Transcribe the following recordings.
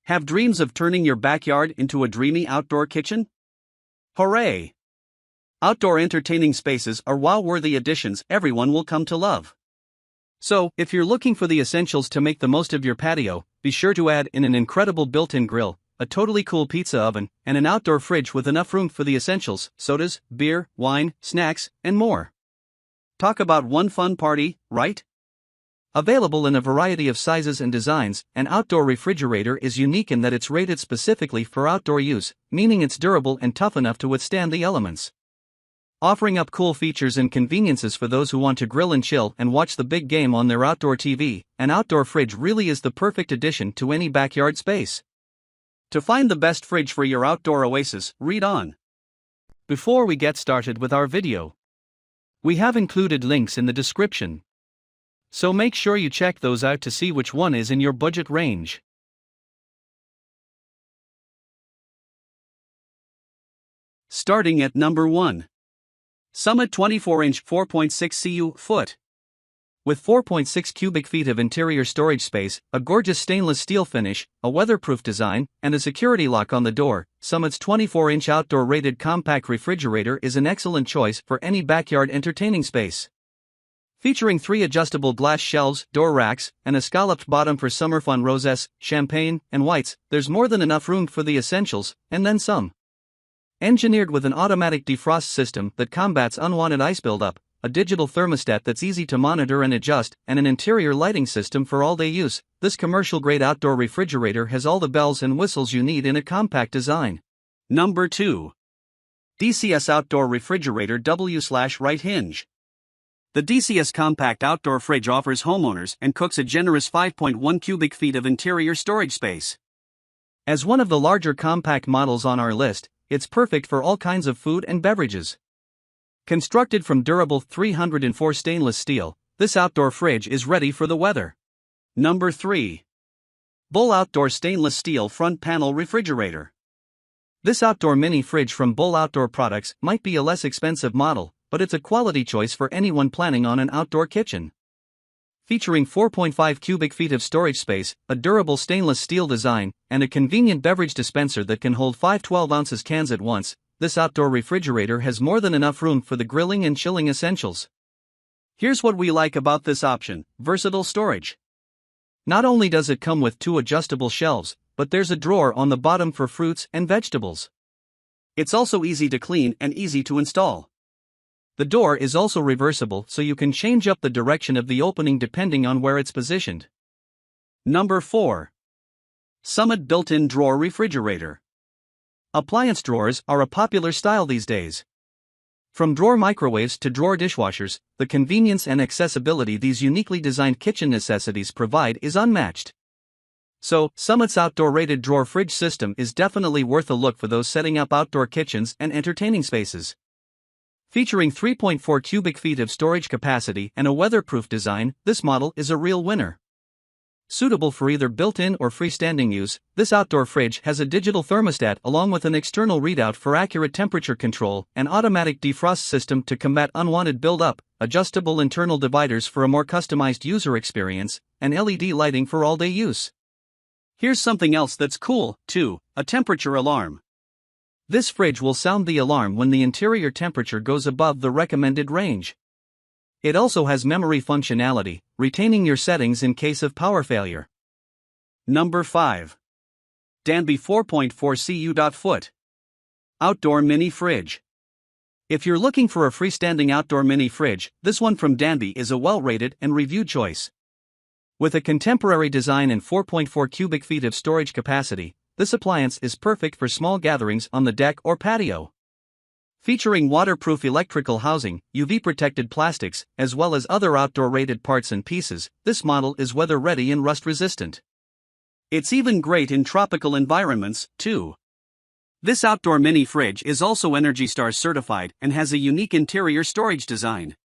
Have dreams of turning your backyard into a dreamy outdoor kitchen? Hooray! Outdoor entertaining spaces are wow-worthy additions everyone will come to love. So, if you're looking for the essentials to make the most of your patio, be sure to add in an incredible built-in grill, a totally cool pizza oven, and an outdoor fridge with enough room for the essentials: sodas, beer, wine, snacks, and more. Talk about one fun party, right? Available in a variety of sizes and designs, an outdoor refrigerator is unique in that it's rated specifically for outdoor use, meaning it's durable and tough enough to withstand the elements. Offering up cool features and conveniences for those who want to grill and chill and watch the big game on their outdoor TV, an outdoor fridge really is the perfect addition to any backyard space. To find the best fridge for your outdoor oasis, read on. Before we get started with our video, we have included links in the description, so make sure you check those out to see which one is in your budget range. Starting at number 1. Summit 24-inch 4.6 cu-foot. With 4.6 cubic feet of interior storage space, a gorgeous stainless steel finish, a weatherproof design, and a security lock on the door, Summit's 24-inch outdoor rated compact refrigerator is an excellent choice for any backyard entertaining space. Featuring 3 adjustable glass shelves, door racks, and a scalloped bottom for summer fun roses, champagne, and whites, there's more than enough room for the essentials, and then some. Engineered with an automatic defrost system that combats unwanted ice buildup, a digital thermostat that's easy to monitor and adjust, and an interior lighting system for all-day use, this commercial-grade outdoor refrigerator has all the bells and whistles you need in a compact design. Number 2. DCS Outdoor Refrigerator W/Right Hinge. The DCS Compact Outdoor Fridge offers homeowners and cooks a generous 5.1 cubic feet of interior storage space. As one of the larger compact models on our list, it's perfect for all kinds of food and beverages. Constructed from durable 304 stainless steel, this outdoor fridge is ready for the weather. Number 3. Bull Outdoor Stainless Steel Front Panel Refrigerator. This outdoor mini fridge from Bull Outdoor Products might be a less expensive model, but it's a quality choice for anyone planning on an outdoor kitchen. Featuring 4.5 cubic feet of storage space, a durable stainless steel design, and a convenient beverage dispenser that can hold 5 12-ounce cans at once, this outdoor refrigerator has more than enough room for the grilling and chilling essentials. Here's what we like about this option: versatile storage. Not only does it come with 2 adjustable shelves, but there's a drawer on the bottom for fruits and vegetables. It's also easy to clean and easy to install. The door is also reversible, so you can change up the direction of the opening depending on where it's positioned. Number 4. Summit Built-in Drawer Refrigerator. Appliance drawers are a popular style these days. From drawer microwaves to drawer dishwashers, the convenience and accessibility these uniquely designed kitchen necessities provide is unmatched. So, Summit's outdoor rated drawer fridge system is definitely worth a look for those setting up outdoor kitchens and entertaining spaces. Featuring 3.4 cubic feet of storage capacity and a weatherproof design, this model is a real winner. Suitable for either built-in or freestanding use, this outdoor fridge has a digital thermostat along with an external readout for accurate temperature control, an automatic defrost system to combat unwanted buildup, adjustable internal dividers for a more customized user experience, and LED lighting for all-day use. Here's something else that's cool, too: a temperature alarm. This fridge will sound the alarm when the interior temperature goes above the recommended range. It also has memory functionality, retaining your settings in case of power failure. Number 5. Danby 4.4 cu-foot. Outdoor Mini Fridge. If you're looking for a freestanding outdoor mini fridge, this one from Danby is a well-rated and reviewed choice. With a contemporary design and 4.4 cubic feet of storage capacity, this appliance is perfect for small gatherings on the deck or patio. Featuring waterproof electrical housing, UV-protected plastics, as well as other outdoor-rated parts and pieces, this model is weather-ready and rust-resistant. It's even great in tropical environments, too. This outdoor mini fridge is also ENERGY STAR certified and has a unique interior storage design.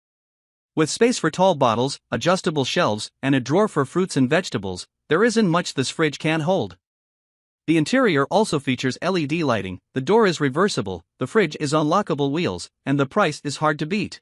With space for tall bottles, adjustable shelves, and a drawer for fruits and vegetables, there isn't much this fridge can't hold. The interior also features LED lighting, the door is reversible, the fridge is on lockable wheels, and the price is hard to beat.